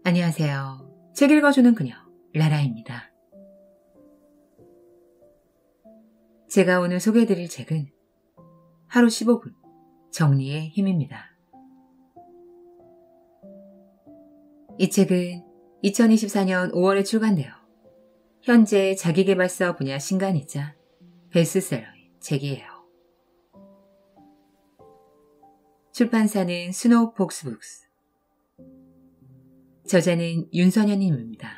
안녕하세요. 책 읽어주는 그녀, 라라입니다. 제가 오늘 소개해드릴 책은 하루 15분, 정리의 힘입니다. 이 책은 2024년 5월에 출간되어 현재 자기계발서 분야 신간이자 베스트셀러인 책이에요. 출판사는 스노우폭스북스. 저자는 윤선현님입니다.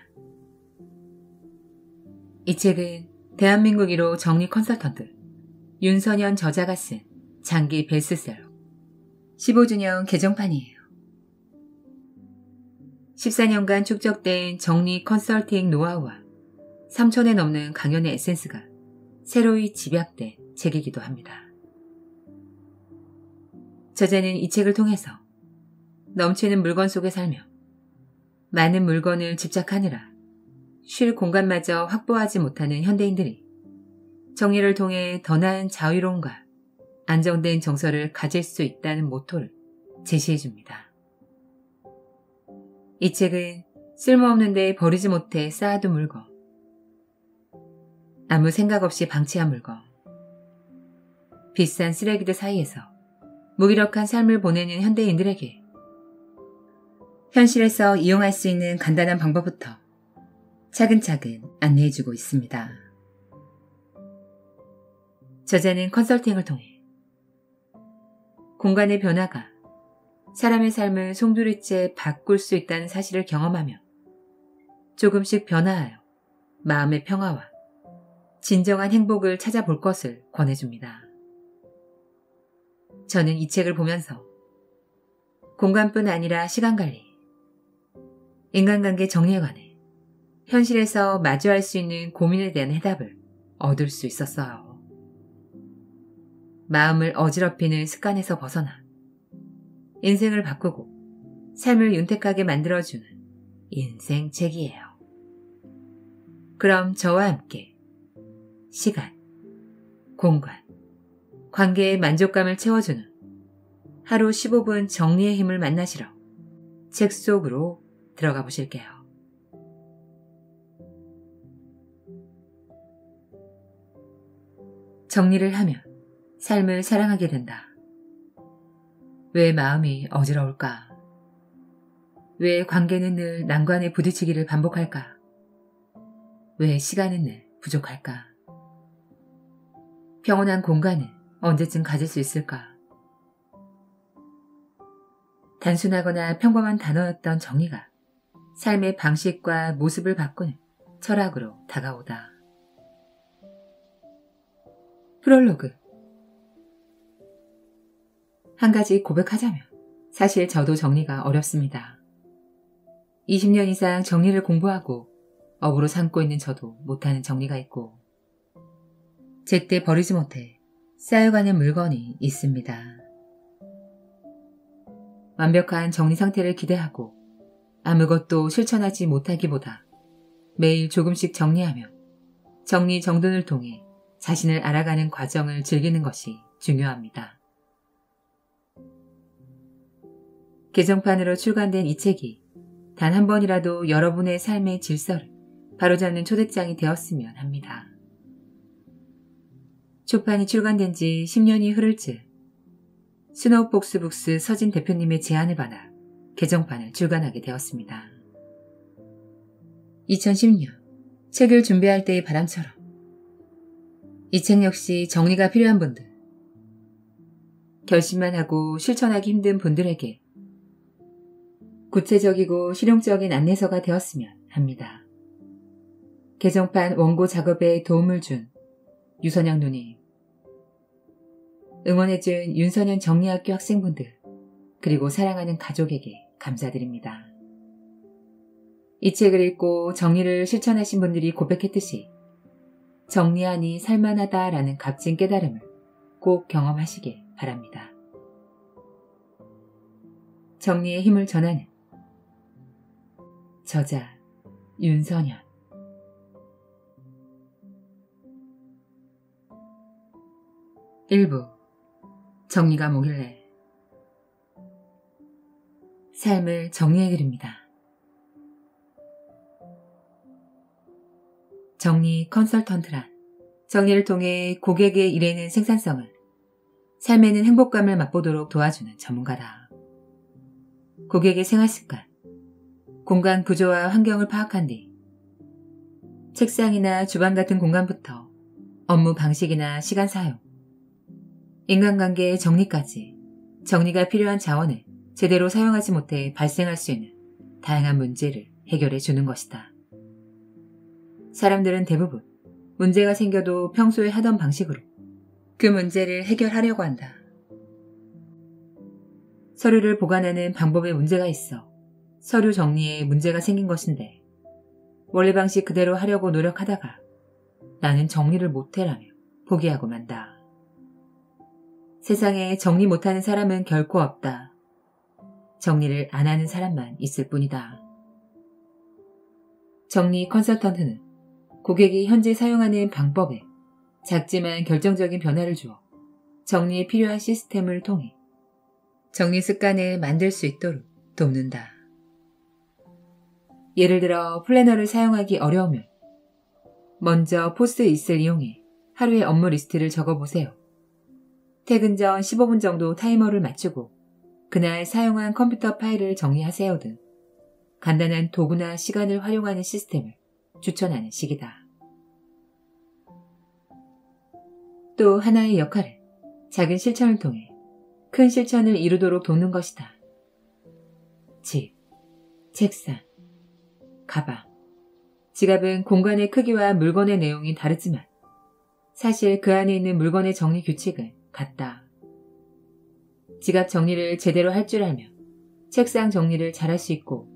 이 책은 대한민국 1호 정리 컨설턴트 윤선현 저자가 쓴 장기 베스트셀러 15주년 개정판이에요. 14년간 축적된 정리 컨설팅 노하우와 3,000에 넘는 강연의 에센스가 새로이 집약된 책이기도 합니다. 저자는 이 책을 통해서 넘치는 물건 속에 살며 많은 물건을 집착하느라 쉴 공간마저 확보하지 못하는 현대인들이 정리를 통해 더 나은 자유로움과 안정된 정서를 가질 수 있다는 모토를 제시해줍니다. 이 책은 쓸모없는데 버리지 못해 쌓아둔 물건, 아무 생각 없이 방치한 물건, 비싼 쓰레기들 사이에서 무기력한 삶을 보내는 현대인들에게 현실에서 이용할 수 있는 간단한 방법부터 차근차근 안내해주고 있습니다. 저자는 컨설팅을 통해 공간의 변화가 사람의 삶을 송두리째 바꿀 수 있다는 사실을 경험하며 조금씩 변화하여 마음의 평화와 진정한 행복을 찾아볼 것을 권해줍니다. 저는 이 책을 보면서 공간뿐 아니라 시간관리, 인간관계 정리에 관해 현실에서 마주할 수 있는 고민에 대한 해답을 얻을 수 있었어요. 마음을 어지럽히는 습관에서 벗어나 인생을 바꾸고 삶을 윤택하게 만들어주는 인생책이에요. 그럼 저와 함께 시간, 공간, 관계의 만족감을 채워주는 하루 15분 정리의 힘을 만나시러 책 속으로 들어가 보실게요. 정리를 하면 삶을 사랑하게 된다. 왜 마음이 어지러울까? 왜 관계는 늘 난관에 부딪히기를 반복할까? 왜 시간은 늘 부족할까? 평온한 공간은 언제쯤 가질 수 있을까? 단순하거나 평범한 단어였던 정리가 삶의 방식과 모습을 바꾸는 철학으로 다가오다. 프롤로그. 한 가지 고백하자면 사실 저도 정리가 어렵습니다. 20년 이상 정리를 공부하고 업으로 삼고 있는 저도 못하는 정리가 있고 제때 버리지 못해 쌓여가는 물건이 있습니다. 완벽한 정리 상태를 기대하고 아무것도 실천하지 못하기보다 매일 조금씩 정리하며 정리 정돈을 통해 자신을 알아가는 과정을 즐기는 것이 중요합니다. 개정판으로 출간된 이 책이 단 한 번이라도 여러분의 삶의 질서를 바로잡는 초대장이 되었으면 합니다. 초판이 출간된 지 10년이 흐를 즈음 스노우폭스북스 서진 대표님의 제안을 받아 개정판을 출간하게 되었습니다. 2010년 책을 준비할 때의 바람처럼 이 책 역시 정리가 필요한 분들, 결심만 하고 실천하기 힘든 분들에게 구체적이고 실용적인 안내서가 되었으면 합니다. 개정판 원고 작업에 도움을 준 유선영 누님, 응원해준 윤선현 정리학교 학생분들, 그리고 사랑하는 가족에게 감사드립니다. 이 책을 읽고 정리를 실천하신 분들이 고백했듯이 정리하니 살만하다라는 값진 깨달음을 꼭 경험하시길 바랍니다. 정리의 힘을 전하는 저자 윤선현. 일부 정리가 뭐길래 삶을 정리해 그립니다. 정리 컨설턴트란 정리를 통해 고객의 일에는 생산성을, 삶에는 행복감을 맛보도록 도와주는 전문가다. 고객의 생활습관, 공간 구조와 환경을 파악한 뒤 책상이나 주방 같은 공간부터 업무 방식이나 시간 사용, 인간관계의 정리까지 정리가 필요한 자원을 제대로 사용하지 못해 발생할 수 있는 다양한 문제를 해결해 주는 것이다. 사람들은 대부분 문제가 생겨도 평소에 하던 방식으로 그 문제를 해결하려고 한다. 서류를 보관하는 방법에 문제가 있어 서류 정리에 문제가 생긴 것인데 원래 방식 그대로 하려고 노력하다가 나는 정리를 못해라며 포기하고 만다. 세상에 정리 못하는 사람은 결코 없다. 정리를 안 하는 사람만 있을 뿐이다. 정리 컨설턴트는 고객이 현재 사용하는 방법에 작지만 결정적인 변화를 주어 정리에 필요한 시스템을 통해 정리 습관을 만들 수 있도록 돕는다. 예를 들어 플래너를 사용하기 어려우면 먼저 포스트잇을 이용해 하루의 업무 리스트를 적어보세요. 퇴근 전 15분 정도 타이머를 맞추고 그날 사용한 컴퓨터 파일을 정리하세요 등 간단한 도구나 시간을 활용하는 시스템을 추천하는 식이다. 또 하나의 역할은 작은 실천을 통해 큰 실천을 이루도록 돕는 것이다. 집, 책상, 가방, 지갑은 공간의 크기와 물건의 내용이 다르지만 사실 그 안에 있는 물건의 정리 규칙은 같다. 지갑 정리를 제대로 할 줄 알면 책상 정리를 잘할 수 있고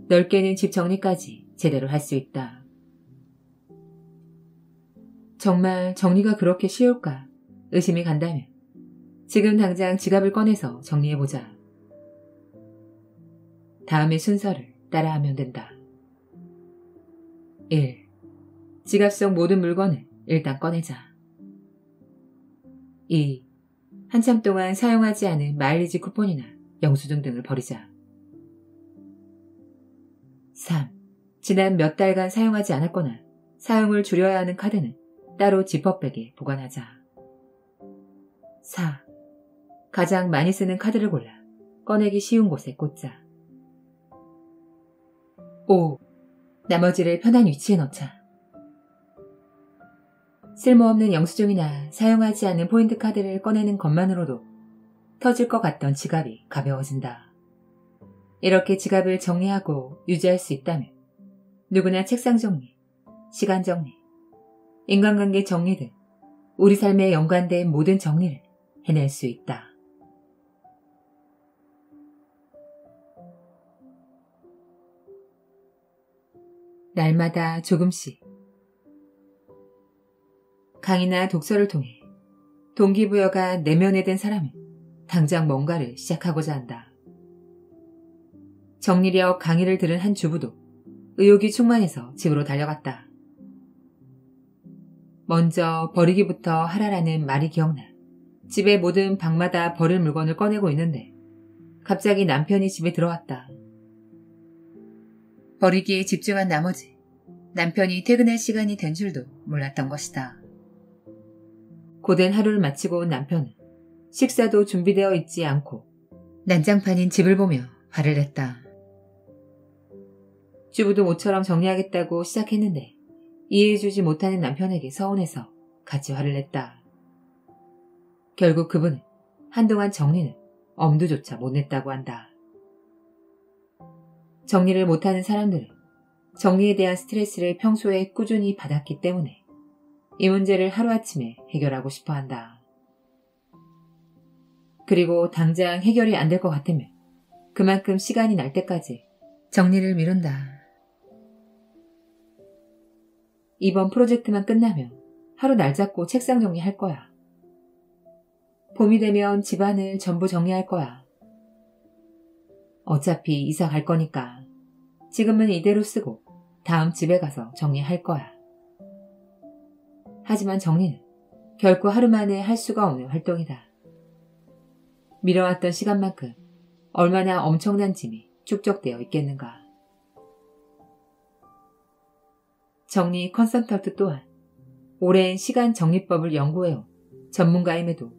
넓게는 집 정리까지 제대로 할 수 있다. 정말 정리가 그렇게 쉬울까 의심이 간다면 지금 당장 지갑을 꺼내서 정리해보자. 다음의 순서를 따라하면 된다. 1. 지갑 속 모든 물건을 일단 꺼내자. 2. 한참 동안 사용하지 않은 마일리지 쿠폰이나 영수증 등을 버리자. 3. 지난 몇 달간 사용하지 않았거나 사용을 줄여야 하는 카드는 따로 지퍼백에 보관하자. 4. 가장 많이 쓰는 카드를 골라 꺼내기 쉬운 곳에 꽂자. 5. 나머지를 편한 위치에 넣자. 쓸모없는 영수증이나 사용하지 않은 포인트 카드를 꺼내는 것만으로도 터질 것 같던 지갑이 가벼워진다. 이렇게 지갑을 정리하고 유지할 수 있다면 누구나 책상 정리, 시간 정리, 인간관계 정리 등 우리 삶에 연관된 모든 정리를 해낼 수 있다. 날마다 조금씩 강의나 독서를 통해 동기부여가 내면에 든 사람은 당장 뭔가를 시작하고자 한다. 정리력 강의를 들은 한 주부도 의욕이 충만해서 집으로 달려갔다. 먼저 버리기부터 하라라는 말이 기억나 집의 모든 방마다 버릴 물건을 꺼내고 있는데 갑자기 남편이 집에 들어왔다. 버리기에 집중한 나머지 남편이 퇴근할 시간이 된 줄도 몰랐던 것이다. 고된 하루를 마치고 온 남편은 식사도 준비되어 있지 않고 난장판인 집을 보며 화를 냈다. 주부도 모처럼 정리하겠다고 시작했는데 이해해주지 못하는 남편에게 서운해서 같이 화를 냈다. 결국 그분은 한동안 정리는 엄두조차 못 냈다고 한다. 정리를 못하는 사람들은 정리에 대한 스트레스를 평소에 꾸준히 받았기 때문에 이 문제를 하루아침에 해결하고 싶어 한다. 그리고 당장 해결이 안 될 것 같으면 그만큼 시간이 날 때까지 정리를 미룬다. 이번 프로젝트만 끝나면 하루 날 잡고 책상 정리할 거야. 봄이 되면 집안을 전부 정리할 거야. 어차피 이사 갈 거니까 지금은 이대로 쓰고 다음 집에 가서 정리할 거야. 하지만 정리는 결코 하루 만에 할 수가 없는 활동이다. 미뤄왔던 시간만큼 얼마나 엄청난 짐이 축적되어 있겠는가. 정리 컨설턴트 또한 오랜 시간 정리법을 연구해온 전문가임에도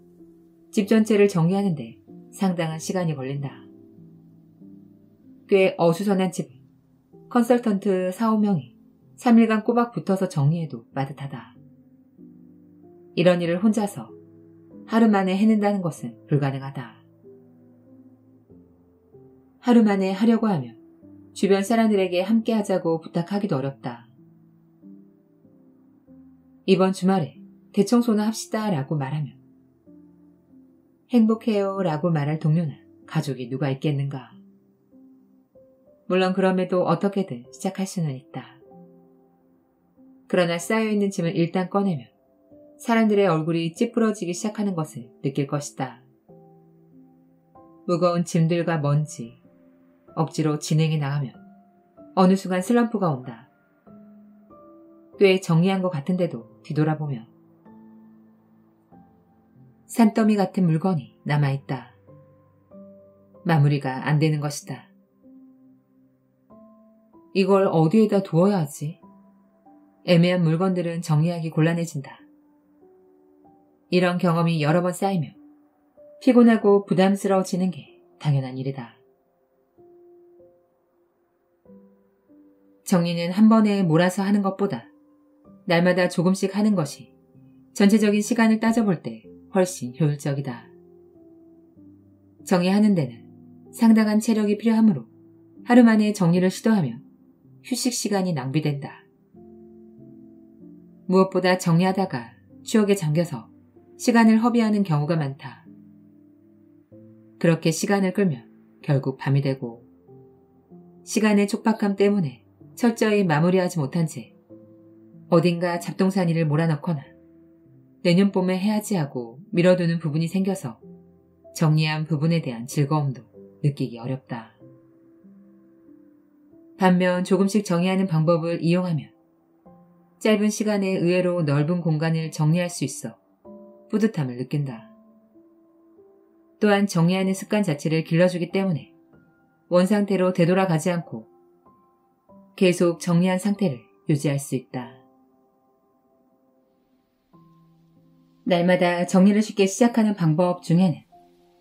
집 전체를 정리하는데 상당한 시간이 걸린다. 꽤 어수선한 집을 컨설턴트 4-5명이 3일간 꼬박 붙어서 정리해도 빠듯하다. 이런 일을 혼자서 하루 만에 해낸다는 것은 불가능하다. 하루 만에 하려고 하면 주변 사람들에게 함께 하자고 부탁하기도 어렵다. 이번 주말에 대청소나 합시다 라고 말하면 행복해요 라고 말할 동료나 가족이 누가 있겠는가. 물론 그럼에도 어떻게든 시작할 수는 있다. 그러나 쌓여있는 짐을 일단 꺼내면 사람들의 얼굴이 찌푸러지기 시작하는 것을 느낄 것이다. 무거운 짐들과 먼지, 억지로 진행해 나가면 어느 순간 슬럼프가 온다. 꽤 정리한 것 같은데도 뒤돌아보면 산더미 같은 물건이 남아있다. 마무리가 안 되는 것이다. 이걸 어디에다 두어야 하지? 애매한 물건들은 정리하기 곤란해진다. 이런 경험이 여러 번 쌓이면 피곤하고 부담스러워지는 게 당연한 일이다. 정리는 한 번에 몰아서 하는 것보다 날마다 조금씩 하는 것이 전체적인 시간을 따져볼 때 훨씬 효율적이다. 정리하는 데는 상당한 체력이 필요하므로 하루 만에 정리를 시도하면 휴식 시간이 낭비된다. 무엇보다 정리하다가 추억에 잠겨서 시간을 허비하는 경우가 많다. 그렇게 시간을 끌면 결국 밤이 되고 시간의 촉박함 때문에 철저히 마무리하지 못한 채 어딘가 잡동사니를 몰아넣거나 내년 봄에 해야지 하고 미뤄두는 부분이 생겨서 정리한 부분에 대한 즐거움도 느끼기 어렵다. 반면 조금씩 정리하는 방법을 이용하면 짧은 시간에 의외로 넓은 공간을 정리할 수 있어 뿌듯함을 느낀다. 또한 정리하는 습관 자체를 길러주기 때문에 원상태로 되돌아가지 않고 계속 정리한 상태를 유지할 수 있다. 날마다 정리를 쉽게 시작하는 방법 중에는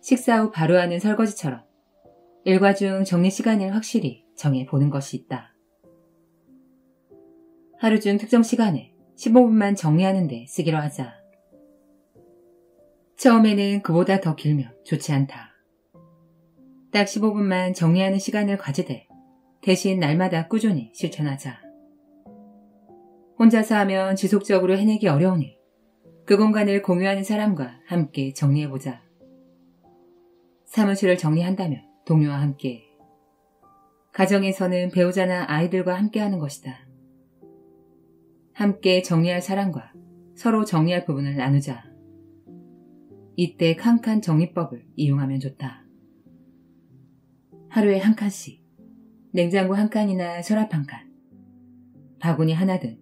식사 후 바로 하는 설거지처럼 일과 중 정리 시간을 확실히 정해보는 것이 있다. 하루 중 특정 시간에 15분만 정리하는 데 쓰기로 하자. 처음에는 그보다 더 길면 좋지 않다. 딱 15분만 정리하는 시간을 가지되 대신 날마다 꾸준히 실천하자. 혼자서 하면 지속적으로 해내기 어려우니 그 공간을 공유하는 사람과 함께 정리해보자. 사무실을 정리한다면 동료와 함께, 가정에서는 배우자나 아이들과 함께 하는 것이다. 함께 정리할 사람과 서로 정리할 부분을 나누자. 이때 칸칸 정리법을 이용하면 좋다. 하루에 한 칸씩, 냉장고 한 칸이나 서랍 한 칸, 바구니 하나든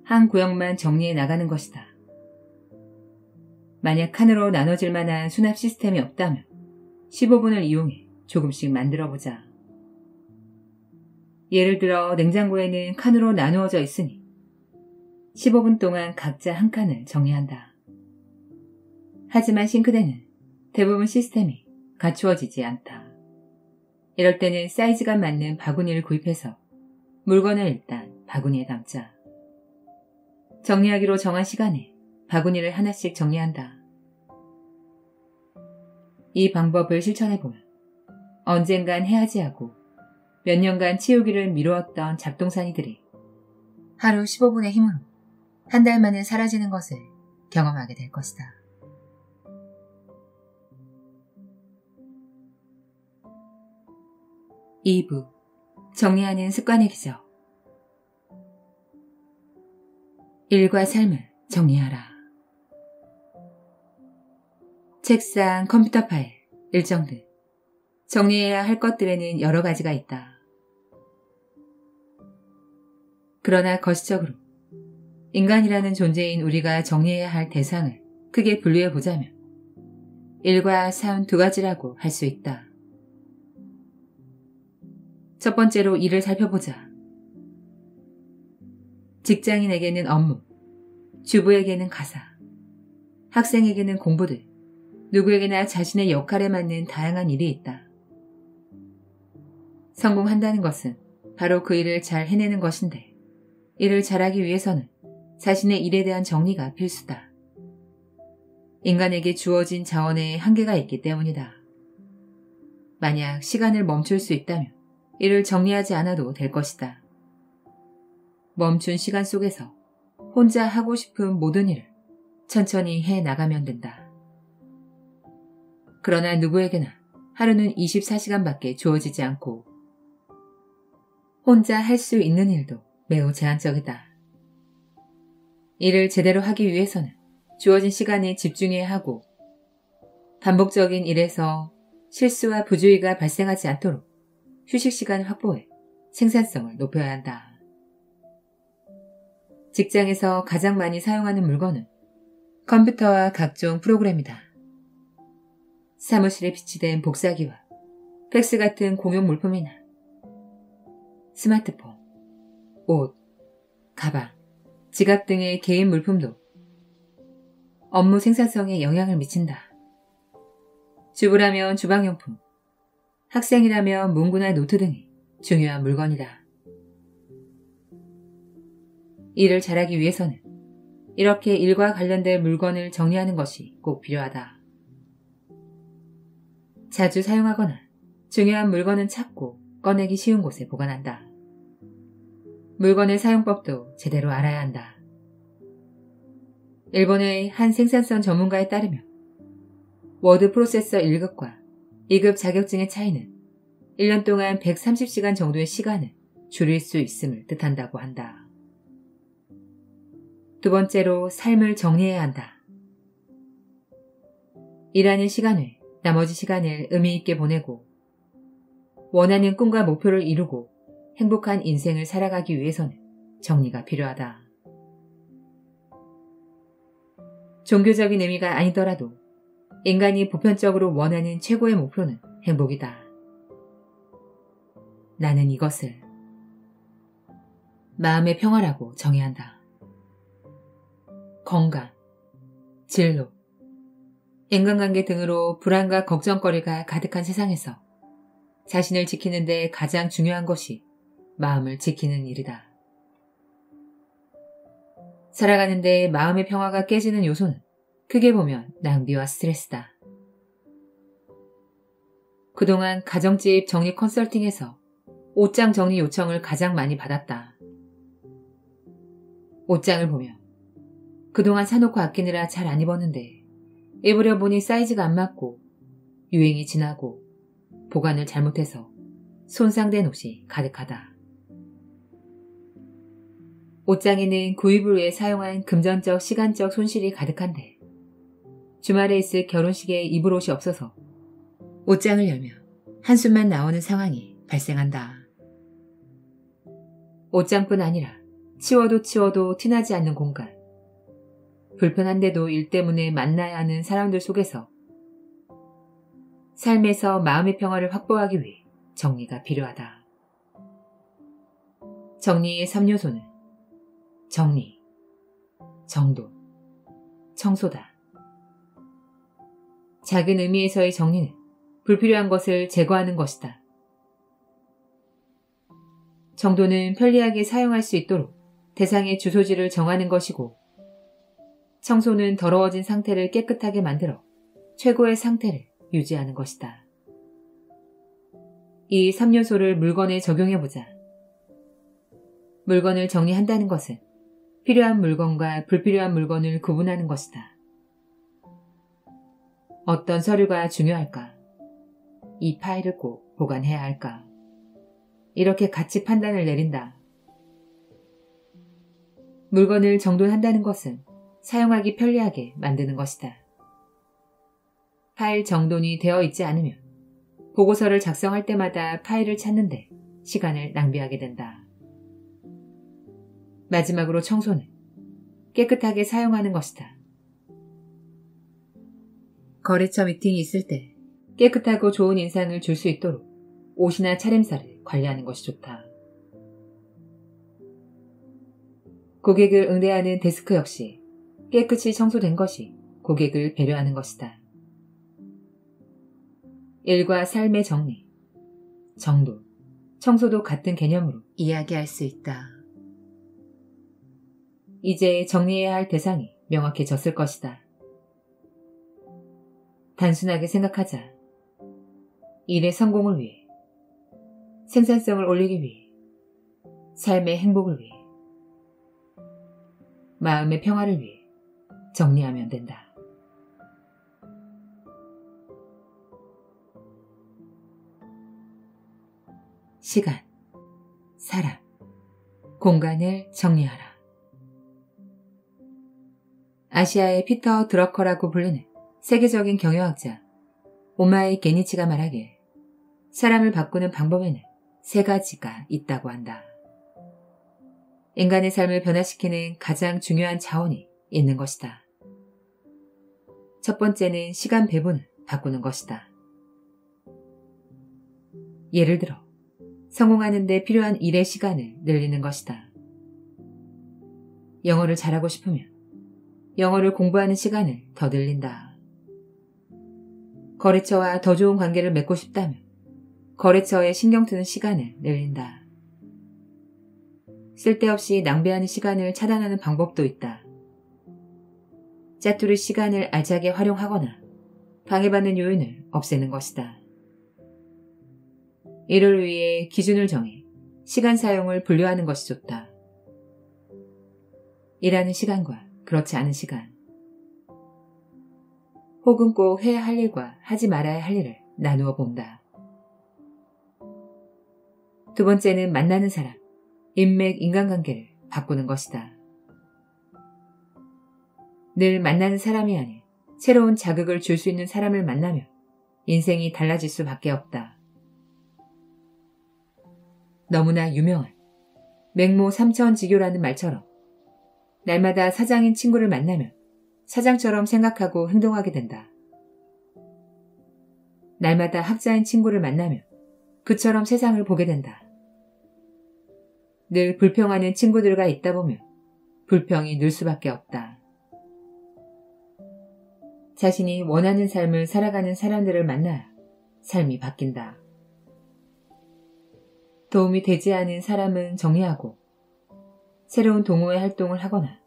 한 구역만 정리해 나가는 것이다. 만약 칸으로 나눠질 만한 수납 시스템이 없다면 15분을 이용해 조금씩 만들어보자. 예를 들어 냉장고에는 칸으로 나누어져 있으니 15분 동안 각자 한 칸을 정리한다. 하지만 싱크대는 대부분 시스템이 갖추어지지 않다. 이럴 때는 사이즈가 맞는 바구니를 구입해서 물건을 일단 바구니에 담자. 정리하기로 정한 시간에 바구니를 하나씩 정리한다. 이 방법을 실천해보면 언젠간 해야지 하고 몇 년간 치우기를 미루었던 잡동사니들이 하루 15분의 힘으로 한 달 만에 사라지는 것을 경험하게 될 것이다. (2부) 정리하는 습관의 기적. 일과 삶을 정리하라. 책상, 컴퓨터 파일, 일정 등 정리해야 할 것들에는 여러 가지가 있다. 그러나 거시적으로 인간이라는 존재인 우리가 정리해야 할 대상을 크게 분류해보자면 일과 삶 두 가지라고 할 수 있다. 첫 번째로 일을 살펴보자. 직장인에게는 업무, 주부에게는 가사, 학생에게는 공부들, 누구에게나 자신의 역할에 맞는 다양한 일이 있다. 성공한다는 것은 바로 그 일을 잘 해내는 것인데, 이를 잘하기 위해서는 자신의 일에 대한 정리가 필수다. 인간에게 주어진 자원에 한계가 있기 때문이다. 만약 시간을 멈출 수 있다면 이를 정리하지 않아도 될 것이다. 멈춘 시간 속에서 혼자 하고 싶은 모든 일을 천천히 해 나가면 된다. 그러나 누구에게나 하루는 24시간밖에 주어지지 않고 혼자 할 수 있는 일도 매우 제한적이다. 일을 제대로 하기 위해서는 주어진 시간에 집중해야 하고 반복적인 일에서 실수와 부주의가 발생하지 않도록 휴식 시간을 확보해 생산성을 높여야 한다. 직장에서 가장 많이 사용하는 물건은 컴퓨터와 각종 프로그램이다. 사무실에 비치된 복사기와 팩스 같은 공용 물품이나 스마트폰, 옷, 가방, 지갑 등의 개인 물품도 업무 생산성에 영향을 미친다. 주부라면 주방용품, 학생이라면 문구나 노트 등이 중요한 물건이다. 일을 잘하기 위해서는 이렇게 일과 관련된 물건을 정리하는 것이 꼭 필요하다. 자주 사용하거나 중요한 물건은 찾고 꺼내기 쉬운 곳에 보관한다. 물건의 사용법도 제대로 알아야 한다. 일본의 한 생산성 전문가에 따르면 워드 프로세서 1급과 2급 자격증의 차이는 1년 동안 130시간 정도의 시간을 줄일 수 있음을 뜻한다고 한다. 두 번째로 삶을 정리해야 한다. 일하는 시간 외 나머지 시간을 의미 있게 보내고 원하는 꿈과 목표를 이루고 행복한 인생을 살아가기 위해서는 정리가 필요하다. 종교적인 의미가 아니더라도 인간이 보편적으로 원하는 최고의 목표는 행복이다. 나는 이것을 마음의 평화라고 정의해야 한다. 건강, 진로, 인간관계 등으로 불안과 걱정거리가 가득한 세상에서 자신을 지키는 데 가장 중요한 것이 마음을 지키는 일이다. 살아가는데 마음의 평화가 깨지는 요소는 크게 보면 낭비와 스트레스다. 그동안 가정집 정리 컨설팅에서 옷장 정리 요청을 가장 많이 받았다. 옷장을 보면 그동안 사놓고 아끼느라 잘 안 입었는데 입으려 보니 사이즈가 안 맞고 유행이 지나고 보관을 잘못해서 손상된 옷이 가득하다. 옷장에는 구입을 위해 사용한 금전적, 시간적 손실이 가득한데 주말에 있을 결혼식에 입을 옷이 없어서 옷장을 열며 한숨만 나오는 상황이 발생한다. 옷장뿐 아니라 치워도 티나지 않는 공간, 불편한데도 일 때문에 만나야 하는 사람들 속에서 삶에서 마음의 평화를 확보하기 위해 정리가 필요하다. 정리의 3요소는 정리, 정돈, 청소다. 작은 의미에서의 정리는 불필요한 것을 제거하는 것이다. 정돈은 편리하게 사용할 수 있도록 대상의 주소지를 정하는 것이고, 청소는 더러워진 상태를 깨끗하게 만들어 최고의 상태를 유지하는 것이다. 이 3요소를 물건에 적용해보자. 물건을 정리한다는 것은 필요한 물건과 불필요한 물건을 구분하는 것이다. 어떤 서류가 중요할까? 이 파일을 꼭 보관해야 할까? 이렇게 같이 판단을 내린다. 물건을 정돈한다는 것은 사용하기 편리하게 만드는 것이다. 파일 정돈이 되어 있지 않으면 보고서를 작성할 때마다 파일을 찾는데 시간을 낭비하게 된다. 마지막으로 청소는 깨끗하게 사용하는 것이다. 거래처 미팅이 있을 때 깨끗하고 좋은 인상을 줄 수 있도록 옷이나 차림새를 관리하는 것이 좋다. 고객을 응대하는 데스크 역시 깨끗이 청소된 것이 고객을 배려하는 것이다. 일과 삶의 정리, 정돈, 청소도 같은 개념으로 이야기할 수 있다. 이제 정리해야 할 대상이 명확해졌을 것이다. 단순하게 생각하자. 일의 성공을 위해, 생산성을 올리기 위해, 삶의 행복을 위해, 마음의 평화를 위해 정리하면 된다. 시간, 사람, 공간을 정리하라. 아시아의 피터 드러커라고 불리는 세계적인 경영학자 오마이 게니치가 말하길 사람을 바꾸는 방법에는 3가지가 있다고 한다. 인간의 삶을 변화시키는 가장 중요한 자원이 있는 것이다. 첫 번째는 시간 배분을 바꾸는 것이다. 예를 들어 성공하는 데 필요한 일의 시간을 늘리는 것이다. 영어를 잘하고 싶으면 영어를 공부하는 시간을 더 늘린다. 거래처와 더 좋은 관계를 맺고 싶다면 거래처에 신경 쓰는 시간을 늘린다. 쓸데없이 낭비하는 시간을 차단하는 방법도 있다. 짜투리 시간을 알차게 활용하거나 방해받는 요인을 없애는 것이다. 이를 위해 기준을 정해 시간 사용을 분류하는 것이 좋다. 일하는 시간과 그렇지 않은 시간, 혹은 꼭 해야 할 일과 하지 말아야 할 일을 나누어 본다. 두 번째는 만나는 사람, 인맥, 인간관계를 바꾸는 것이다. 늘 만나는 사람이 아닌 새로운 자극을 줄 수 있는 사람을 만나면 인생이 달라질 수밖에 없다. 너무나 유명한 맹모 삼천지교라는 말처럼 날마다 사장인 친구를 만나면 사장처럼 생각하고 행동하게 된다. 날마다 학자인 친구를 만나면 그처럼 세상을 보게 된다. 늘 불평하는 친구들과 있다 보면 불평이 늘 수밖에 없다. 자신이 원하는 삶을 살아가는 사람들을 만나야 삶이 바뀐다. 도움이 되지 않은 사람은 정리하고 새로운 동호회 활동을 하거나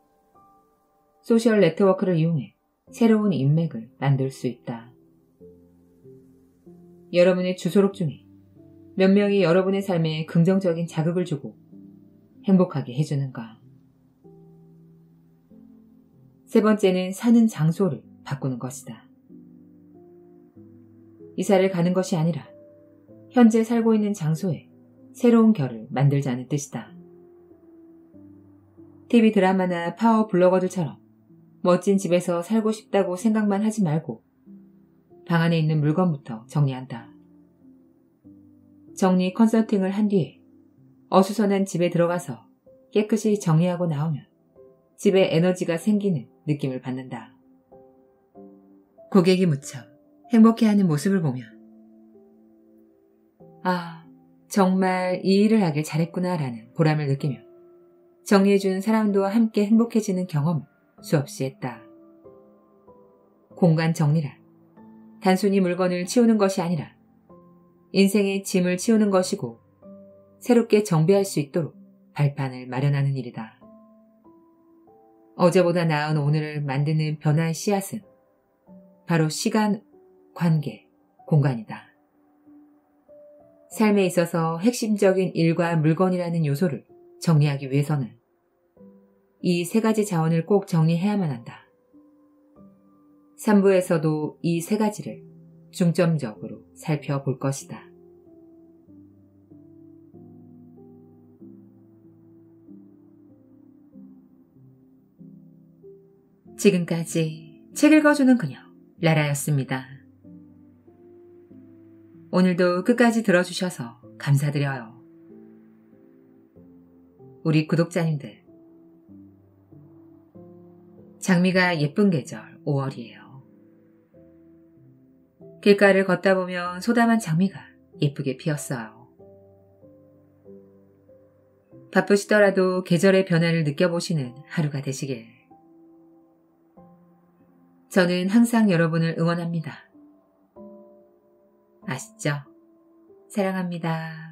소셜 네트워크를 이용해 새로운 인맥을 만들 수 있다. 여러분의 주소록 중에 몇 명이 여러분의 삶에 긍정적인 자극을 주고 행복하게 해주는가? 세 번째는 사는 장소를 바꾸는 것이다. 이사를 가는 것이 아니라 현재 살고 있는 장소에 새로운 결을 만들자는 뜻이다. TV 드라마나 파워 블로거들처럼 멋진 집에서 살고 싶다고 생각만 하지 말고 방 안에 있는 물건부터 정리한다. 정리 컨설팅을 한 뒤에 어수선한 집에 들어가서 깨끗이 정리하고 나오면 집에 에너지가 생기는 느낌을 받는다. 고객이 무척 행복해하는 모습을 보면 아, 정말 이 일을 하길 잘했구나라는 보람을 느끼며 정리해주는 사람도 함께 행복해지는 경험을 수없이 했다. 공간 정리란 단순히 물건을 치우는 것이 아니라 인생의 짐을 치우는 것이고 새롭게 정비할 수 있도록 발판을 마련하는 일이다. 어제보다 나은 오늘을 만드는 변화의 씨앗은 바로 시간, 관계, 공간이다. 삶에 있어서 핵심적인 일과 물건이라는 요소를 정리하기 위해서는 이 3가지 자원을 꼭 정리해야만 한다. 3부에서도 이 3가지를 중점적으로 살펴볼 것이다. 지금까지 책 읽어주는 그녀 라라였습니다. 오늘도 끝까지 들어주셔서 감사드려요. 우리 구독자님들, 장미가 예쁜 계절 5월이에요. 길가를 걷다 보면 소담한 장미가 예쁘게 피었어요. 바쁘시더라도 계절의 변화를 느껴보시는 하루가 되시길. 저는 항상 여러분을 응원합니다. 아시죠? 사랑합니다.